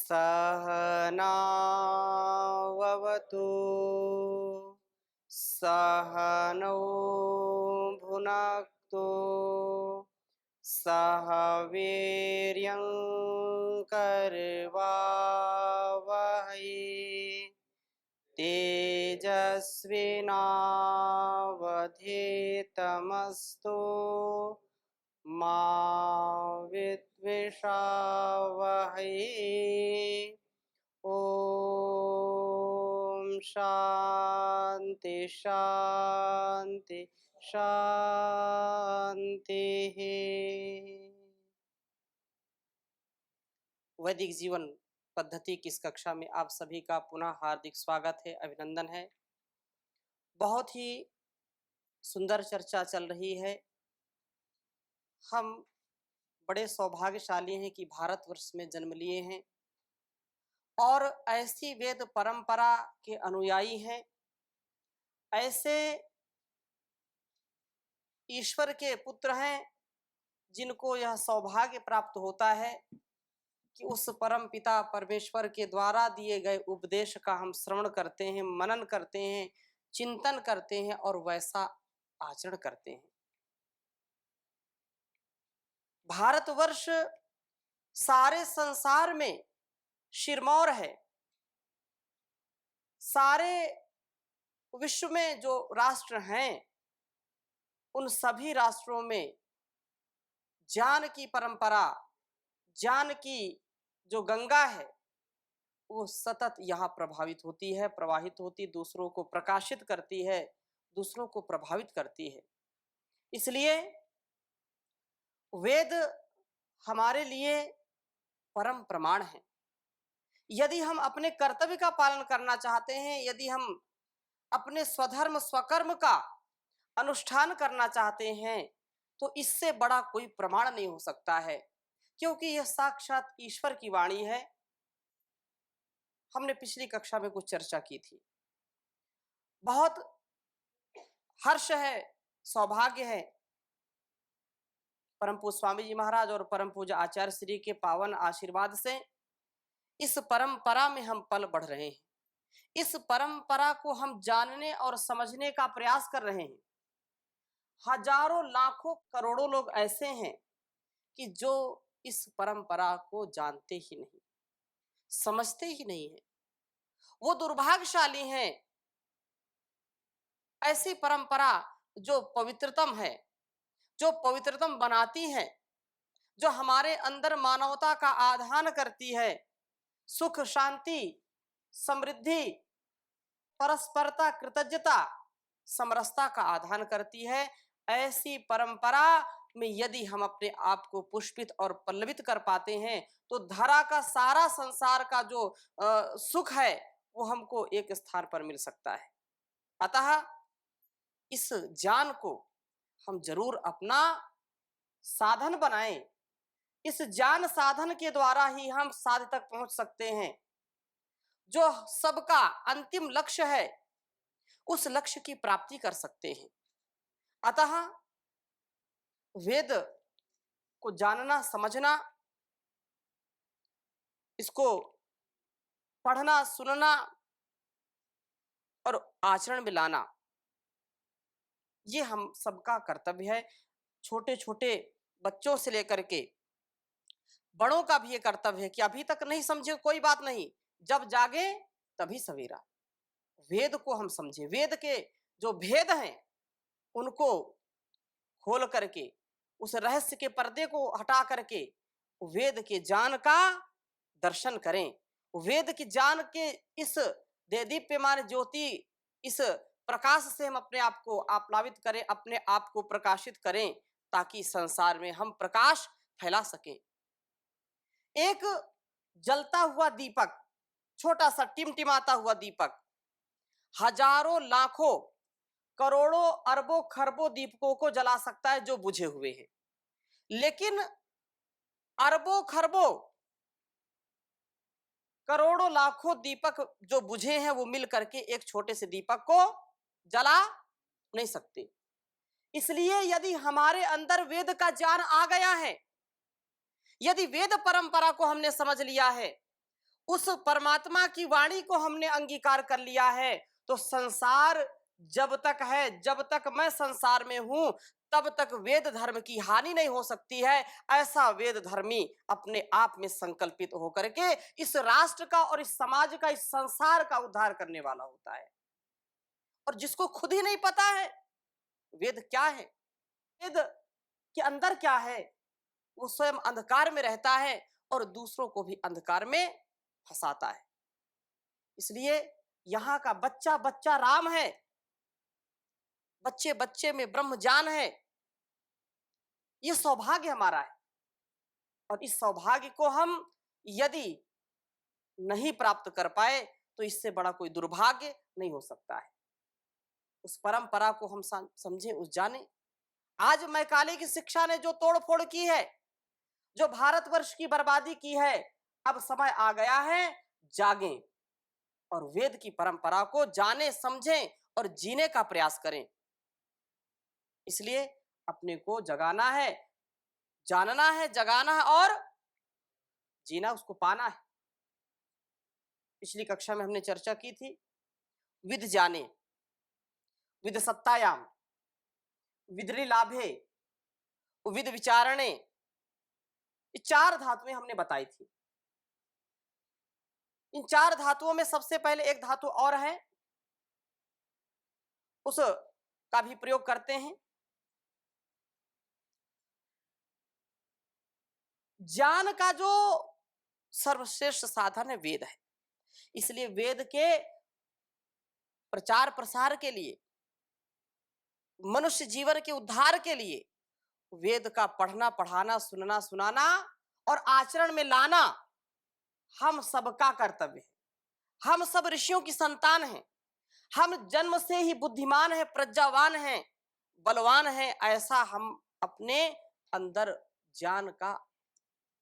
सहनाववतु सहनौ भुनक्तु सह वीर्यं करवावहै तेजस्विनावधीतमस्तु मा विद्विषावहै। ओम शांति शांति शांति। वैदिक जीवन पद्धति की इस कक्षा में आप सभी का पुनः हार्दिक स्वागत है, अभिनंदन है। बहुत ही सुंदर चर्चा चल रही है। हम बड़े सौभाग्यशाली हैं कि भारतवर्ष में जन्म लिए हैं और ऐसी वेद परंपरा के अनुयायी हैं, ऐसे ईश्वर के पुत्र हैं जिनको यह सौभाग्य प्राप्त होता है कि उस परम पिता परमेश्वर के द्वारा दिए गए उपदेश का हम श्रवण करते हैं, मनन करते हैं, चिंतन करते हैं और वैसा आचरण करते हैं। भारतवर्ष सारे संसार में सिरमौर है। सारे विश्व में जो राष्ट्र हैं उन सभी राष्ट्रों में ज्ञान की परंपरा, ज्ञान की जो गंगा है वो सतत यहाँ प्रभावित होती है, प्रवाहित होती, दूसरों को प्रकाशित करती है, दूसरों को प्रभावित करती है। इसलिए वेद हमारे लिए परम प्रमाण है। यदि हम अपने कर्तव्य का पालन करना चाहते हैं, यदि हम अपने स्वधर्म स्वकर्म का अनुष्ठान करना चाहते हैं तो इससे बड़ा कोई प्रमाण नहीं हो सकता है, क्योंकि यह साक्षात ईश्वर की वाणी है। हमने पिछली कक्षा में कुछ चर्चा की थी। बहुत हर्ष है, सौभाग्य है, परम पूज्य स्वामी जी महाराज और परम पूज्य आचार्य श्री के पावन आशीर्वाद से इस परंपरा में हम पल बढ़ रहे हैं। इस परंपरा को हम जानने और समझने का प्रयास कर रहे हैं। हजारों लाखों करोड़ों लोग ऐसे हैं कि जो इस परंपरा को जानते ही नहीं, समझते ही नहीं है। वो दुर्भाग्यशाली हैं। ऐसी परंपरा जो पवित्रतम है, जो पवित्रतम बनाती है, जो हमारे अंदर मानवता का आधान करती है, सुख शांति समृद्धि परस्परता कृतज्ञता समरसता का आधान करती है, ऐसी परंपरा में यदि हम अपने आप को पुष्पित और पल्लवित कर पाते हैं तो धरा का सारा संसार का जो सुख है वो हमको एक स्थान पर मिल सकता है। अतः इस ज्ञान को हम जरूर अपना साधन बनाएं। इस ज्ञान साधन के द्वारा ही हम साध्य तक पहुंच सकते हैं। जो सबका अंतिम लक्ष्य है उस लक्ष्य की प्राप्ति कर सकते हैं। अतः वेद को जानना, समझना, इसको पढ़ना, सुनना और आचरण में लाना, ये हम सबका कर्तव्य है। छोटे छोटे बच्चों से लेकर के बड़ों का भी ये कर्तव्य है कि अभी तक नहीं समझे कोई बात नहीं, जब जागे तभी सवेरा। वेद को हम समझे, वेद के जो भेद हैं उनको खोल करके, उस रहस्य के पर्दे को हटा करके वेद के ज्ञान का दर्शन करें। वेद के ज्ञान के इस देदीप्यमान ज्योति, इस प्रकाश से हम अपने आप को आप्लावित करें, अपने आप को प्रकाशित करें, ताकि संसार में हम प्रकाश फैला सकें। एक जलता हुआ दीपक, छोटा सा टिमटिमाता हुआ दीपक हजारों लाखों करोड़ों अरबों खरबों दीपकों को जला सकता है जो बुझे हुए हैं, लेकिन अरबों खरबों करोड़ों लाखों दीपक जो बुझे हैं वो मिल करके एक छोटे से दीपक को जला नहीं सकते। इसलिए यदि हमारे अंदर वेद का ज्ञान आ गया है, यदि वेद परंपरा को हमने समझ लिया है, उस परमात्मा की वाणी को हमने अंगीकार कर लिया है, तो संसार जब तक है, जब तक मैं संसार में हूं, तब तक वेद धर्म की हानि नहीं हो सकती है। ऐसा वेद धर्मी अपने आप में संकल्पित होकर के इस राष्ट्र का और इस समाज का, इस संसार का उद्धार करने वाला होता है। और जिसको खुद ही नहीं पता है वेद क्या है, वेद के अंदर क्या है, वो स्वयं अंधकार में रहता है और दूसरों को भी अंधकार में फंसाता है। इसलिए यहाँ का बच्चा बच्चा राम है, बच्चे बच्चे में ब्रह्म ज्ञान है। ये सौभाग्य हमारा है और इस सौभाग्य को हम यदि नहीं प्राप्त कर पाए तो इससे बड़ा कोई दुर्भाग्य नहीं हो सकता है। उस परंपरा को हम समझे, उस जाने। आज मैकाले की शिक्षा ने जो तोड़फोड़ की है, जो भारतवर्ष की बर्बादी की है, अब समय आ गया है जागें और वेद की परंपरा को जाने, समझें और जीने का प्रयास करें। इसलिए अपने को जगाना है, जानना है, जगाना है और जीना, उसको पाना है। पिछली कक्षा में हमने चर्चा की थी विद जाने, विद सत्तायाम, विद्रि लाभे, विद विचारणे, ये 4 धातुएं हमने बताई थी। इन 4 धातुओं में सबसे पहले एक धातु और है, उस का भी प्रयोग करते हैं। ज्ञान का जो सर्वश्रेष्ठ साधन है वेद है। इसलिए वेद के प्रचार प्रसार के लिए, मनुष्य जीवन के उद्धार के लिए वेद का पढ़ना, पढ़ाना, सुनना, सुनाना और आचरण में लाना हम सबका कर्तव्य है। हम सब ऋषियों की संतान हैं। हम जन्म से ही बुद्धिमान हैं, प्रज्ञावान हैं, बलवान हैं। ऐसा हम अपने अंदर ज्ञान का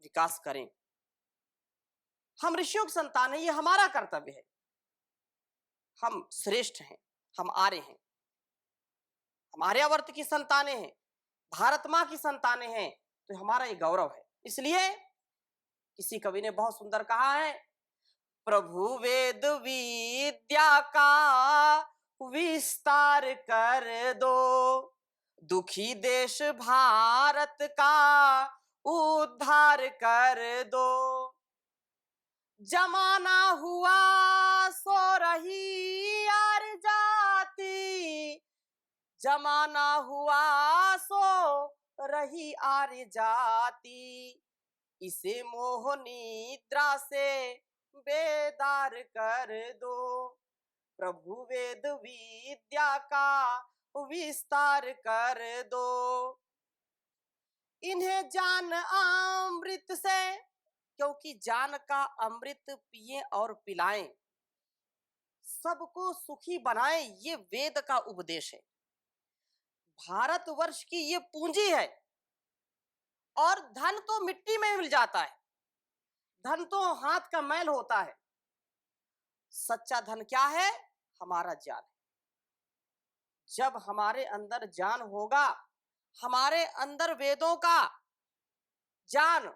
विकास करें। हम ऋषियों की संतान हैं, ये हमारा कर्तव्य है। हम श्रेष्ठ हैं, हम आर्य हैं, हम आर्यावर्त की संतानें हैं, भारत माँ की संतानें हैं, तो हमारा ये गौरव है। इसलिए किसी कवि ने बहुत सुंदर कहा है, प्रभु वेद विद्या का विस्तार कर दो, दुखी देश भारत का उद्धार कर दो। जमाना हुआ सो रही यार जाति, जमाना हुआ सो रही आर्य जाति, इसे मोह निद्रा से बेदार कर दो, प्रभु वेद विद्या का विस्तार कर दो। इन्हें जान अमृत से, क्योंकि जान का अमृत पिए और पिलाएं, सबको सुखी बनाएं, ये वेद का उपदेश है। भारतवर्ष की ये पूंजी है। और धन तो मिट्टी में मिल जाता है, धन तो हाथ का मैल होता है। सच्चा धन क्या है? हमारा ज्ञान। जब हमारे अंदर ज्ञान होगा, हमारे अंदर वेदों का ज्ञान,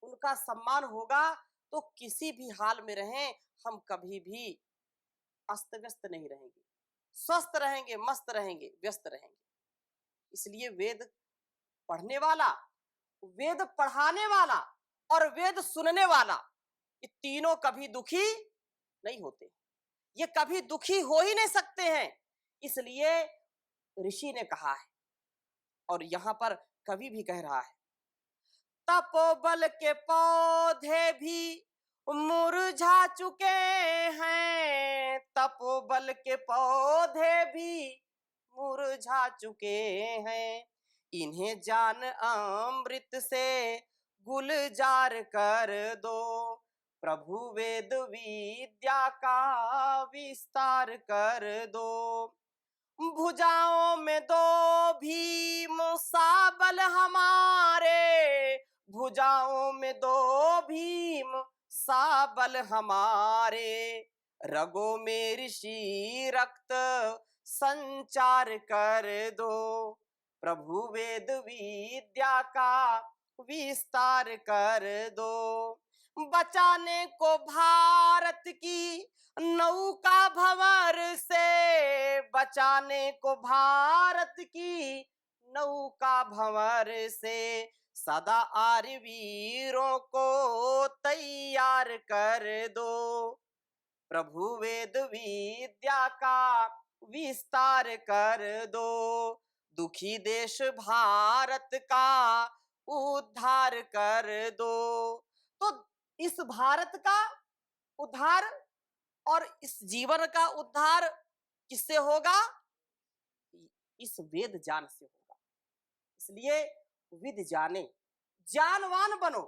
उनका सम्मान होगा, तो किसी भी हाल में रहें हम कभी भी अस्त व्यस्त नहीं रहेंगे, स्वस्थ रहेंगे, मस्त रहेंगे, व्यस्त रहेंगे। इसलिए वेद पढ़ने वाला, वेद पढ़ाने वाला और वेद सुनने वाला, ये तीनों कभी दुखी नहीं होते। ये कभी दुखी हो ही नहीं सकते हैं। इसलिए ऋषि ने कहा है और यहां पर कवि भी कह रहा है, तपोबल के पौधे भी मुरझा चुके हैं, तपोबल के पौधे भी मुरझा चुके हैं, इन्हें जान अमृत से गुलजार कर दो, प्रभु वेद विद्या का विस्तार कर दो। भुजाओं में दो भीम साबल हमारे, भुजाओं में दो भीम साबल हमारे, रगों में ऋषि रक्त संचार कर दो, प्रभु वेद विद्या का विस्तार कर दो। बचाने को भारत की नौका भंवर से, बचाने को भारत की नौका भंवर से, सदा आर वीरों को तैयार कर दो, प्रभु वेद विद्या का विस्तार कर दो, दुखी देश भारत का उद्धार कर दो। तो इस भारत का उद्धार और इस जीवन का उद्धार किससे होगा? इस वेद ज्ञान से होगा। इसलिए विद जाने, ज्ञानवान बनो,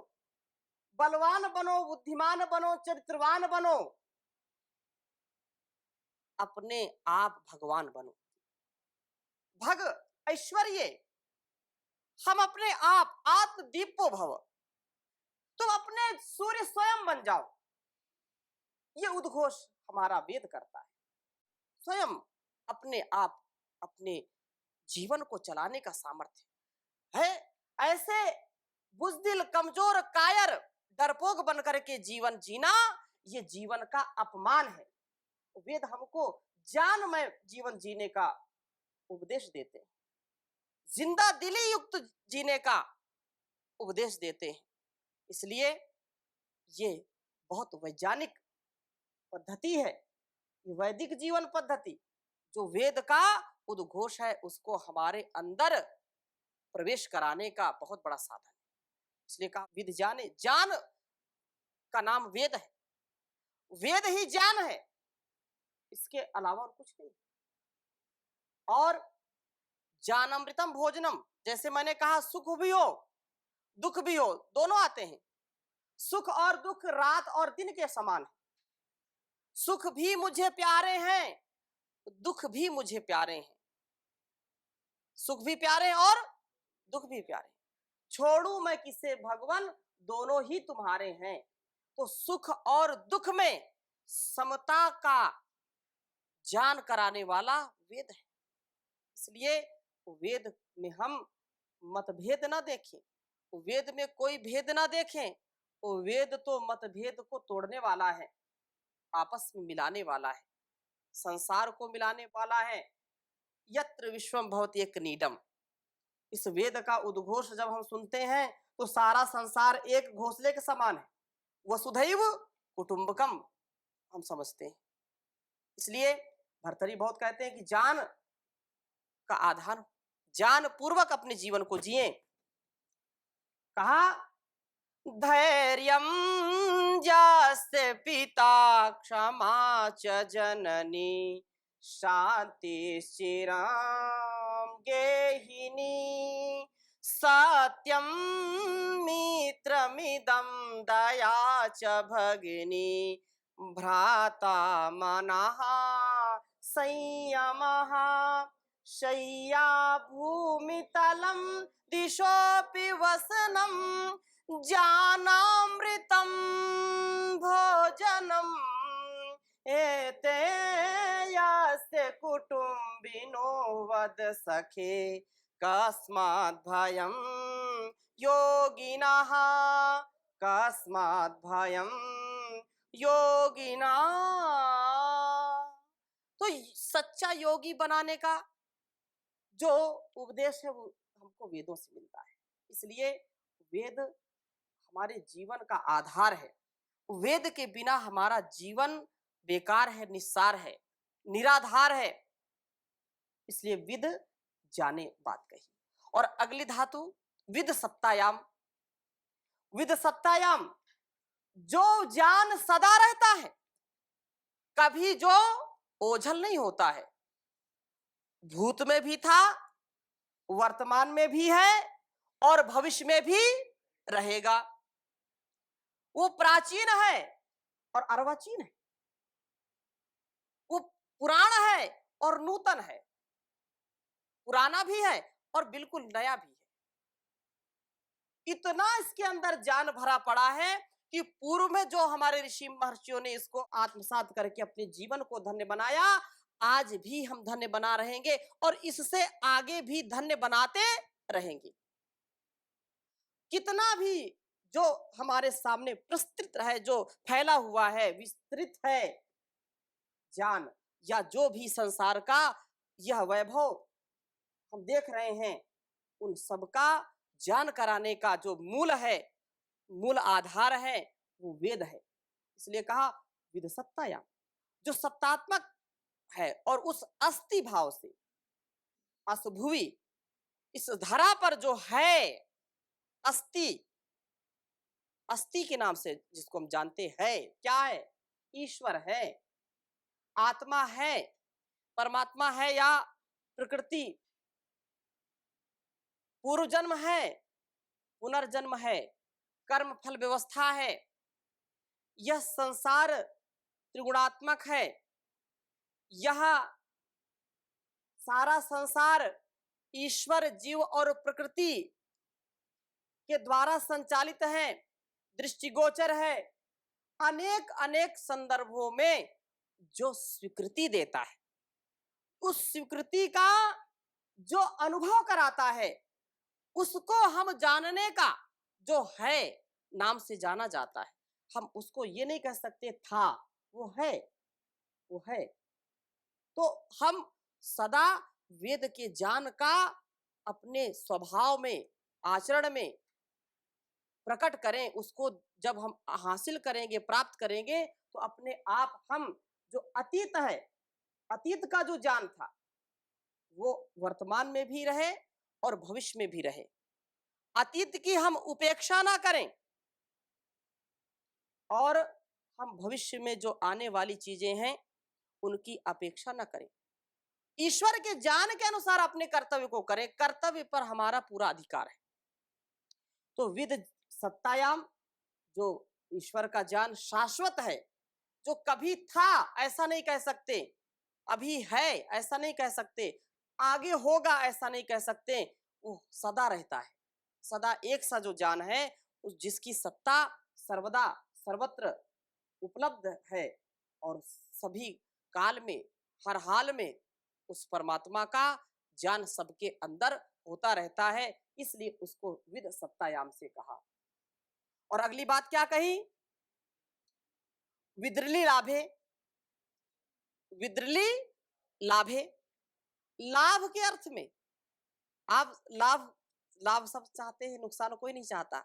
बलवान बनो, बुद्धिमान बनो, चरित्रवान बनो, अपने आप भगवान बनो। भग ऐश्वर्य, हम अपने आप आत्मदीपो भव, तुम अपने सूर्य स्वयं बन जाओ। ये उद्घोष हमारा वेद करता है। स्वयं अपने आप अपने जीवन को चलाने का सामर्थ्य है। ऐसे बुजदिल, कमजोर, कायर, डरपोक बनकर के जीवन जीना, ये जीवन का अपमान है। वेद हमको ज्ञानमय जीवन जीने का उपदेश देते हैं, जिंदा दिली युक्त जीने का उपदेश देते हैं। इसलिए ये बहुत वैज्ञानिक पद्धति है, ये वैदिक जीवन पद्धति जो वेद का उद्घोष है, उसको हमारे अंदर प्रवेश कराने का बहुत बड़ा साधन है। इसलिए कहा विद जाने, ज्ञान का नाम वेद है, वेद ही ज्ञान है, इसके अलावा और कुछ नहीं। और ज्ञानामृतम भोजनम, जैसे मैंने कहा सुख भी हो दुख भी हो, दोनों आते हैं। सुख और दुख रात और दिन के समान है। सुख भी मुझे प्यारे हैं, दुख भी मुझे प्यारे हैं, सुख भी प्यारे हैं और दुख भी प्यारे हैं। छोड़ू मैं किसे भगवान, दोनों ही तुम्हारे हैं। तो सुख और दुख में समता का ज्ञान कराने वाला वेद है। इसलिए वेद में हम मतभेद ना देखें, वेद में कोई भेद ना देखें। वेद तो मतभेद को तोड़ने वाला है, आपस में मिलाने वाला है, संसार को मिलाने वाला है। यत्र विश्वम भवति एक नीडम, इस वेद का उद्घोष जब हम सुनते हैं तो सारा संसार एक घोंसले के समान है, वसुधैव कुटुंबकम हम समझते हैं। इसलिए भर्तरी बहुत कहते हैं कि ज्ञान का आधार, ज्ञान पूर्वक अपने जीवन को जिए। कहा धैर्यं जास्य पिता क्षमा च जननी शान्तिश्चिरां गेहिनी सत्यं मित्रमिदं दया च भगिनी भ्राता मनः संयमः शय्या भूमितलं दिशोऽपि वसनं ज्ञानामृतं भोजनम् एते यस्य कुटुम्बिनो वद सखे कस्मात् भयं योगिनः कस्मात् भयं योगिनः। तो सच्चा योगी बनाने का जो उपदेश है वो हमको वेदों से मिलता है। इसलिए वेद हमारे जीवन का आधार है। वेद के बिना हमारा जीवन बेकार है, निस्सार है, निराधार है। इसलिए विद जाने बात कही। और अगली धातु विद सत्तायाम, विद सत्तायाम, जो ज्ञान सदा रहता है, कभी जो ओझल नहीं होता है, भूत में भी था, वर्तमान में भी है और भविष्य में भी रहेगा। वो प्राचीन है और अर्वाचीन है, वो पुराण है और नूतन है, पुराना भी है और बिल्कुल नया भी है। इतना इसके अंदर ज्ञान भरा पड़ा है कि पूर्व में जो हमारे ऋषि महर्षियों ने इसको आत्मसात करके अपने जीवन को धन्य बनाया, आज भी हम धन्य बना रहेंगे और इससे आगे भी धन्य बनाते रहेंगे। कितना भी जो हमारे सामने प्रस्तुत है, जो फैला हुआ है, विस्तृत है ज्ञान, या जो भी संसार का यह वैभव हम देख रहे हैं, उन सबका ज्ञान कराने का जो मूल है, मूल आधार है, वो वेद है। इसलिए कहा विद सत्ताया, जो सत्तात्मक है और उस अस्थि भाव से असभुवि इस धरा पर जो है, अस्थि, अस्थि के नाम से जिसको हम जानते हैं, क्या है? ईश्वर है, आत्मा है, परमात्मा है, या प्रकृति, पूर्व जन्म है, पुनर्जन्म है, कर्म फल व्यवस्था है, यह संसार त्रिगुणात्मक है, यह सारा संसार ईश्वर, जीव और प्रकृति के द्वारा संचालित है, दृष्टिगोचर है। अनेक अनेक संदर्भों में जो स्वीकृति देता है, उस स्वीकृति का जो अनुभव कराता है, उसको हम जानने का जो है नाम से जाना जाता है। हम उसको ये नहीं कह सकते था, वो है, वो है। तो हम सदा वेद के ज्ञान का अपने स्वभाव में, आचरण में प्रकट करें। उसको जब हम हासिल करेंगे, प्राप्त करेंगे, तो अपने आप हम जो अतीत है, अतीत का जो ज्ञान था, वो वर्तमान में भी रहे और भविष्य में भी रहे। अतीत की हम उपेक्षा ना करें और हम भविष्य में जो आने वाली चीजें हैं, उनकी अपेक्षा ना करें। ईश्वर के ज्ञान के अनुसार अपने कर्तव्य को करें। कर्तव्य पर हमारा पूरा अधिकार है। तो विद सत्तायाम, जो ईश्वर का ज्ञान शाश्वत है, जो कभी था ऐसा नहीं कह सकते, अभी है ऐसा नहीं कह सकते, आगे होगा ऐसा नहीं कह सकते, वो सदा रहता है। सदा एक सा जो ज्ञान है, उस जिसकी सत्ता सर्वदा सर्वत्र उपलब्ध है और सभी काल में, हर हाल में उस परमात्मा का ज्ञान सबके अंदर होता रहता है। इसलिए उसको विद सत्तायाम से कहा। और अगली बात क्या कही? विद्रली लाभे, विद्रली लाभे, लाभ के अर्थ में। आप लाभ, लाभ सब चाहते हैं, नुकसान कोई नहीं चाहता।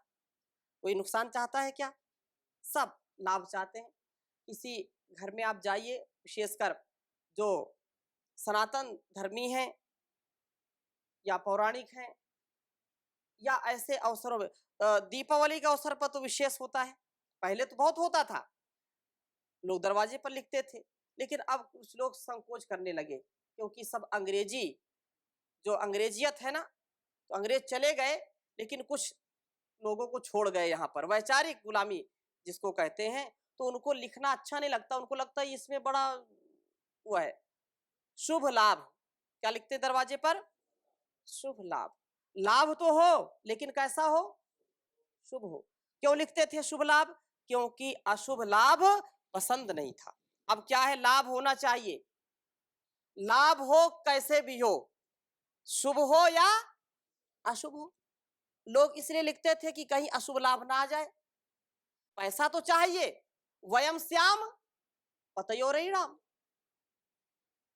कोई नुकसान चाहता है क्या? सब लाभ चाहते हैं। किसी घर में आप जाइए, विशेषकर जो सनातन धर्मी हैं या पौराणिक हैं, या ऐसे अवसरों में, दीपावली के अवसर पर तो विशेष होता है। पहले तो बहुत होता था, लोग दरवाजे पर लिखते थे, लेकिन अब कुछ लोग संकोच करने लगे, क्योंकि सब अंग्रेजी, जो अंग्रेजियत है ना, तो अंग्रेज चले गए, लेकिन कुछ लोगों को छोड़ गए यहाँ पर, वैचारिक गुलामी जिसको कहते हैं। तो उनको लिखना अच्छा नहीं लगता, उनको लगता है इसमें बड़ा वो है, शुभ लाभ। क्या लिखते दरवाजे पर? शुभ लाभ। लाभ तो हो, लेकिन कैसा हो? शुभ हो। क्यों लिखते थे शुभ लाभ? क्योंकि अशुभ लाभ पसंद नहीं था। अब क्या है, लाभ होना चाहिए। लाभ हो कैसे भी हो, शुभ हो या अशुभ हो। लोग इसलिए लिखते थे कि कहीं अशुभ लाभ ना आ जाए। पैसा तो चाहिए। वयम श्याम पतयोरयिणाम,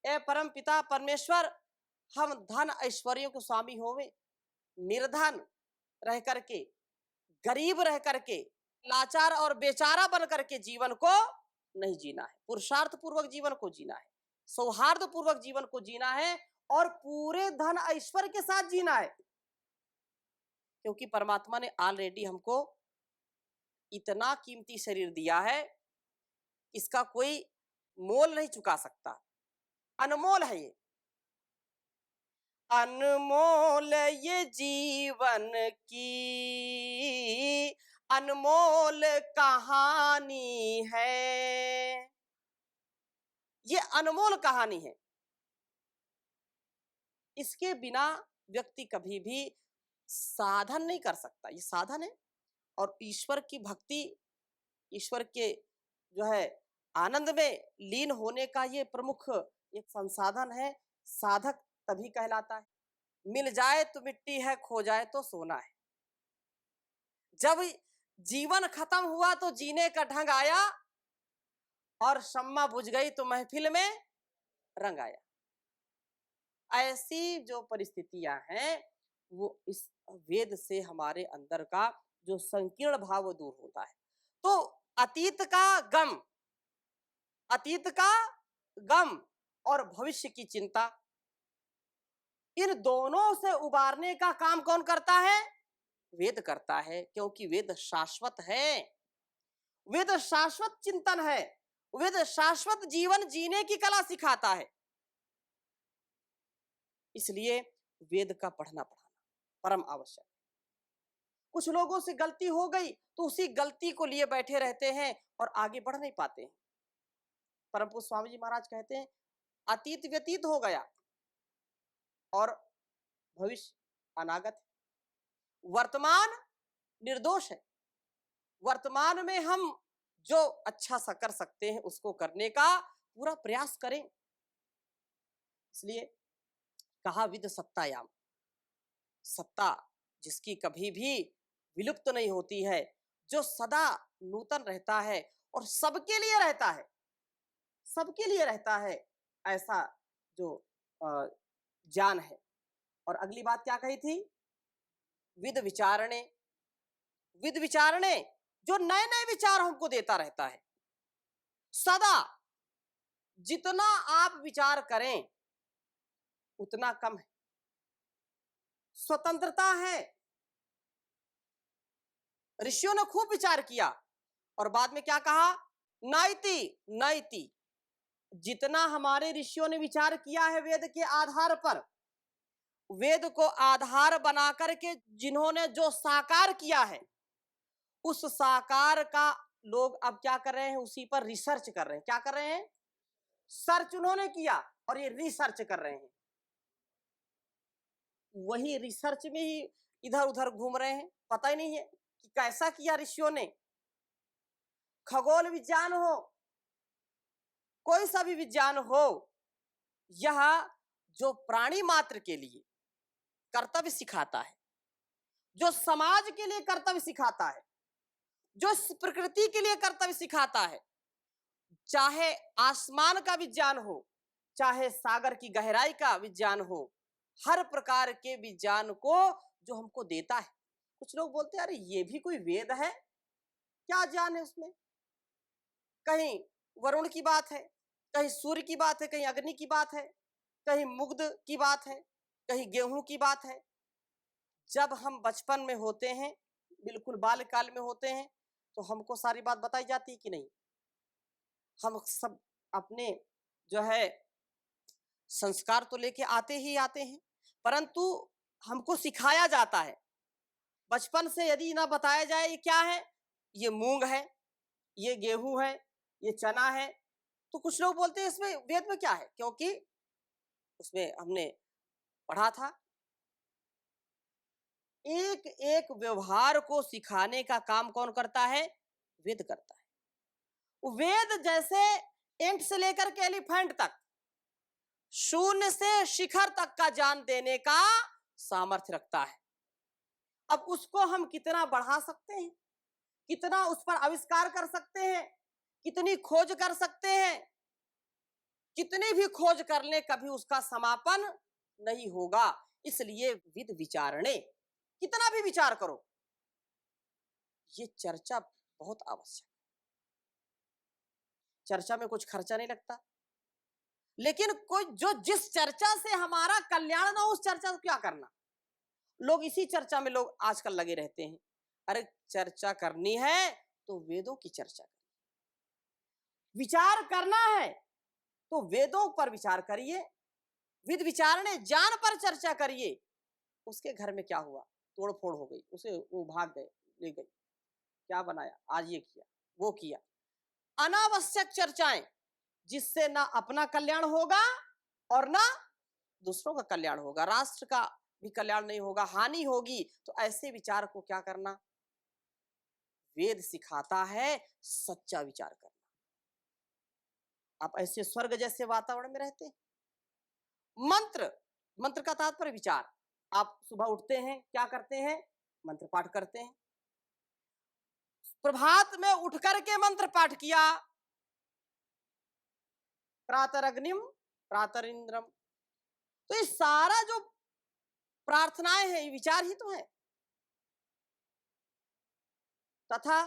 ए परम पिता परमेश्वर, हम धन ऐश्वर्यों के स्वामी होवे, निर्धन रह करके, गरीब रह करके, लाचार और बेचारा बन करके जीवन को नहीं जीना है। पुरुषार्थ पूर्वक जीवन को जीना है, सौहार्द पूर्वक जीवन को जीना है और पूरे धन ऐश्वर्य के साथ जीना है। क्योंकि परमात्मा ने ऑलरेडी हमको इतना कीमती शरीर दिया है, इसका कोई मोल नहीं चुका सकता। अनमोल है ये, अनमोल ये जीवन की अनमोल कहानी है। ये अनमोल कहानी है। इसके बिना व्यक्ति कभी भी साधन नहीं कर सकता। ये साधन है, और ईश्वर की भक्ति, ईश्वर के जो है आनंद में लीन होने का ये प्रमुख एक संसाधन है। साधक तभी कहलाता है। मिल जाए तो मिट्टी है, खो जाए तो सोना है। जब जीवन खत्म हुआ तो जीने का ढंग आया, और शम्मा बुझ गई तो महफिल में रंग आया। ऐसी जो परिस्थितियां हैं, वो इस वेद से हमारे अंदर का जो संकीर्ण भाव वो दूर होता है। तो अतीत का गम, अतीत का गम और भविष्य की चिंता, इन दोनों से उबारने का काम कौन करता है? वेद करता है, क्योंकि वेद शाश्वत है, वेद शाश्वत चिंतन है, वेद शाश्वत जीवन जीने की कला सिखाता है। इसलिए वेद का पढ़ना पढ़ाना परम आवश्यक। कुछ लोगों से गलती हो गई तो उसी गलती को लिए बैठे रहते हैं और आगे बढ़ नहीं पाते हैं। परम पूज्य स्वामी जी महाराज कहते हैं, अतीत व्यतीत हो गया और भविष्य अनागत है, वर्तमान निर्दोष है। वर्तमान में हम जो अच्छा सा कर सकते हैं उसको करने का पूरा प्रयास करें। इसलिए कहा विद सत्तायाम, सत्ता जिसकी कभी भी विलुप्त नहीं होती है, जो सदा नूतन रहता है और सबके लिए रहता है, सबके लिए रहता है, ऐसा जो ज्ञान है। और अगली बात क्या कही थी? विद विचारणे, विद विचारणे, जो नए नए विचार हमको देता रहता है सदा। जितना आप विचार करें उतना कम है, स्वतंत्रता है। ऋषियों ने खूब विचार किया और बाद में क्या कहा? नैति, नैति। जितना हमारे ऋषियों ने विचार किया है वेद के आधार पर, वेद को आधार बना करके जिन्होंने जो साकार किया है, उस साकार का लोग अब क्या कर रहे हैं? उसी पर रिसर्च कर रहे हैं। क्या कर रहे हैं? सर्च उन्होंने किया और ये रिसर्च कर रहे हैं। वही रिसर्च में ही इधर उधर घूम रहे हैं, पता ही नहीं है कि कैसा किया ऋषियों ने। खगोल विज्ञान हो, कोई सा भी विज्ञान हो, यह जो प्राणी मात्र के लिए कर्तव्य सिखाता है, जो समाज के लिए कर्तव्य सिखाता है, जो प्रकृति के लिए कर्तव्य सिखाता है, चाहे आसमान का विज्ञान हो, चाहे सागर की गहराई का विज्ञान हो, हर प्रकार के विज्ञान को जो हमको देता है। कुछ लोग बोलते हैं, अरे ये भी कोई वेद है? क्या ज्ञान है उसमें? कहीं वरुण की बात है, कहीं सूर्य की बात है, कहीं अग्नि की बात है, कहीं मुग्ध की बात है, कहीं गेहूं की बात है। जब हम बचपन में होते हैं, बिल्कुल बाल्यकाल में होते हैं, तो हमको सारी बात बताई जाती है कि नहीं? हम सब अपने जो है संस्कार तो लेके आते ही आते हैं, परंतु हमको सिखाया जाता है बचपन से। यदि ना बताया जाए ये क्या है, ये मूंग है, ये गेहूं है, ये चना है, तो कुछ लोग बोलते हैं इसमें वेद में क्या है, क्योंकि उसमें हमने पढ़ा था। एक एक व्यवहार को सिखाने का काम कौन करता है? वेद करता है। वेद जैसे एंट से लेकर के एलिफेंट तक, शून्य से शिखर तक का ज्ञान देने का सामर्थ्य रखता है। अब उसको हम कितना बढ़ा सकते हैं, कितना उस पर आविष्कार कर सकते हैं, कितनी खोज कर सकते हैं, कितनी भी खोज कर ले कभी उसका समापन नहीं होगा। इसलिए विद विचारणे, कितना भी विचार करो, ये चर्चा बहुत आवश्यक। चर्चा में कुछ खर्चा नहीं लगता, लेकिन कोई जो जिस चर्चा से हमारा कल्याण ना हो, उस चर्चा को क्या करना। लोग इसी चर्चा में लोग आजकल लगे रहते हैं। अरे चर्चा करनी है तो वेदों की चर्चा करिए, विचार करना है तो वेदों पर विचार करिए, विद विचारणे, ज्ञान पर चर्चा करिए। उसके घर में क्या हुआ? तोड़ फोड़ हो गई, उसे वो भाग गए, ले गई, क्या बनाया, आज ये किया, वो किया। अनावश्यक चर्चाएं जिससे ना अपना कल्याण होगा और ना दूसरों का कल्याण होगा, राष्ट्र का भी कल्याण नहीं होगा, हानि होगी। तो ऐसे विचार को क्या करना? वेद सिखाता है सच्चा विचार करना। आप ऐसे स्वर्ग जैसे वातावरण में रहते हैं। मंत्र, मंत्र का तात्पर्य विचार। आप सुबह उठते हैं, क्या करते हैं? मंत्र पाठ करते हैं। प्रभात में उठ करके मंत्र पाठ किया, प्रातरग्निम प्रातरिंद्रम। तो ये सारा जो प्रार्थनाएं हैं, ये विचार ही तो है। तथा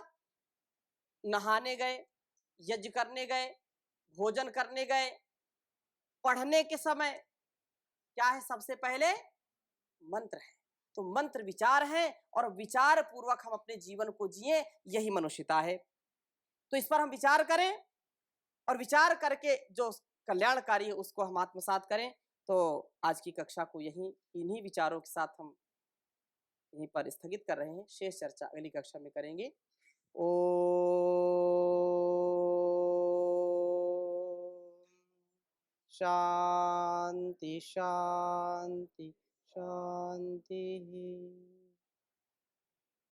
नहाने गए, यज्ञ करने गए, भोजन करने गए, पढ़ने के समय क्या है, सबसे पहले मंत्र है। तो मंत्र विचार है और विचार पूर्वक हम अपने जीवन को जिए, यही मनुष्यता है। तो इस पर हम विचार करें और विचार करके जो कल्याणकारी है उसको हम आत्मसात करें। तो आज की कक्षा को यही इन्हीं विचारों के साथ हम यहीं पर स्थगित कर रहे हैं। शेष चर्चा अगली कक्षा में करेंगे। ओ शांति शांति शांति।